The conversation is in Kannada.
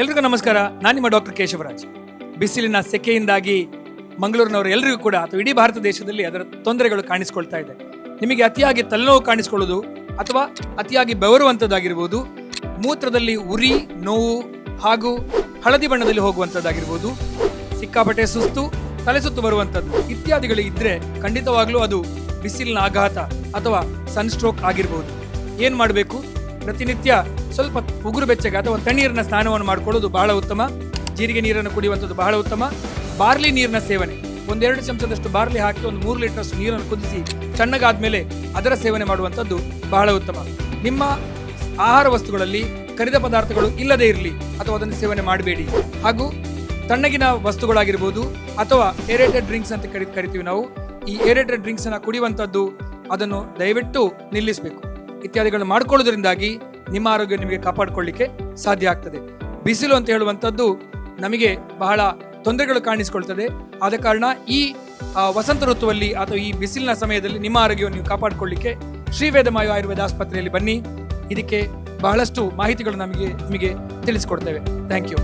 ಎಲ್ರಿಗೂ ನಮಸ್ಕಾರ. ನಾನು ನಿಮ್ಮ ಡಾಕ್ಟರ್ ಕೇಶವರಾಜ್. ಬಿಸಿಲಿನ ಸೆಕೆಯಿಂದಾಗಿ ಮಂಗಳೂರಿನವರು ಎಲ್ಲರಿಗೂ ಕೂಡ ಅಥವಾ ಇಡೀ ಭಾರತ ದೇಶದಲ್ಲಿ ಅದರ ತೊಂದರೆಗಳು ಕಾಣಿಸ್ಕೊಳ್ತಾ ಇದೆ. ನಿಮಗೆ ಅತಿಯಾಗಿ ತಲೆನೋವು ಕಾಣಿಸ್ಕೊಳ್ಳೋದು ಅಥವಾ ಅತಿಯಾಗಿ ಬೆವರುವಂಥದ್ದಾಗಿರ್ಬೋದು, ಮೂತ್ರದಲ್ಲಿ ಉರಿ, ನೋವು ಹಾಗೂ ಹಳದಿ ಬಣ್ಣದಲ್ಲಿ ಹೋಗುವಂಥದ್ದಾಗಿರ್ಬೋದು, ಸಿಕ್ಕಾಪಟ್ಟೆ ಸುಸ್ತು, ತಲೆ ಸುತ್ತು ಬರುವಂಥದ್ದು ಇತ್ಯಾದಿಗಳು ಇದ್ರೆ ಖಂಡಿತವಾಗ್ಲೂ ಅದು ಬಿಸಿಲಿನ ಆಘಾತ ಅಥವಾ ಸನ್ಸ್ಟ್ರೋಕ್ ಆಗಿರ್ಬೋದು. ಏನು ಮಾಡಬೇಕು? ಪ್ರತಿನಿತ್ಯ ಸ್ವಲ್ಪ ಉಗುರು ಬೆಚ್ಚಗೆ ಅಥವಾ ತಣ್ಣೀರಿನ ಸ್ನಾನವನ್ನು ಮಾಡಿಕೊಳ್ಳೋದು ಬಹಳ ಉತ್ತಮ. ಜೀರಿಗೆ ನೀರನ್ನು ಕುಡಿಯುವಂಥದ್ದು ಬಹಳ ಉತ್ತಮ. ಬಾರ್ಲಿ ನೀರಿನ ಸೇವನೆ, 1-2 ಚಮಚದಷ್ಟು ಬಾರ್ಲಿ ಹಾಕಿ 3 ಲೀಟರ್ಷ್ಟು ನೀರನ್ನು ಕುದಿಸಿ ತಣ್ಣಗಾದ್ಮೇಲೆ ಅದರ ಸೇವನೆ ಮಾಡುವಂಥದ್ದು ಬಹಳ ಉತ್ತಮ. ನಿಮ್ಮ ಆಹಾರ ವಸ್ತುಗಳಲ್ಲಿ ಕರಿದ ಪದಾರ್ಥಗಳು ಇಲ್ಲದೇ ಇರಲಿ ಅಥವಾ ಅದನ್ನು ಸೇವನೆ ಮಾಡಬೇಡಿ. ಹಾಗೂ ತಣ್ಣಗಿನ ವಸ್ತುಗಳಾಗಿರ್ಬೋದು ಅಥವಾ ಏರೇಟೆಡ್ ಡ್ರಿಂಕ್ಸ್ ಅಂತ ಕರಿತೀವಿ ನಾವು, ಈ ಏರೇಟೆಡ್ ಡ್ರಿಂಕ್ಸ್ ಅನ್ನ ಕುಡಿಯುವಂಥದ್ದು ಅದನ್ನು ದಯವಿಟ್ಟು ನಿಲ್ಲಿಸಬೇಕು. ಇತ್ಯಾದಿಗಳನ್ನು ಮಾಡ್ಕೊಳ್ಳೋದ್ರಿಂದಾಗಿ ನಿಮ್ಮ ಆರೋಗ್ಯ ನಿಮಗೆ ಕಾಪಾಡಿಕೊಳ್ಳಿಕ್ಕೆ ಸಾಧ್ಯ ಆಗ್ತದೆ. ಬಿಸಿಲು ಅಂತ ಹೇಳುವಂಥದ್ದು ನಮಗೆ ಬಹಳ ತೊಂದರೆಗಳು ಕಾಣಿಸಿಕೊಳ್ತದೆ. ಆದ ಕಾರಣ ಈ ವಸಂತ ಋತುವಲ್ಲಿ ಅಥವಾ ಈ ಬಿಸಿಲಿನ ಸಮಯದಲ್ಲಿ ನಿಮ್ಮ ಆರೋಗ್ಯವನ್ನು ನೀವು ಕಾಪಾಡಿಕೊಳ್ಳಿಕ್ಕೆ ಶ್ರೀ ವೇದಮಾಯು ಆಯುರ್ವೇದ ಆಸ್ಪತ್ರೆಯಲ್ಲಿ ಬನ್ನಿ. ಇದಕ್ಕೆ ಬಹಳಷ್ಟು ಮಾಹಿತಿಗಳು ನಿಮಗೆ ತಿಳಿಸಿಕೊಡ್ತೇವೆ. Thank you.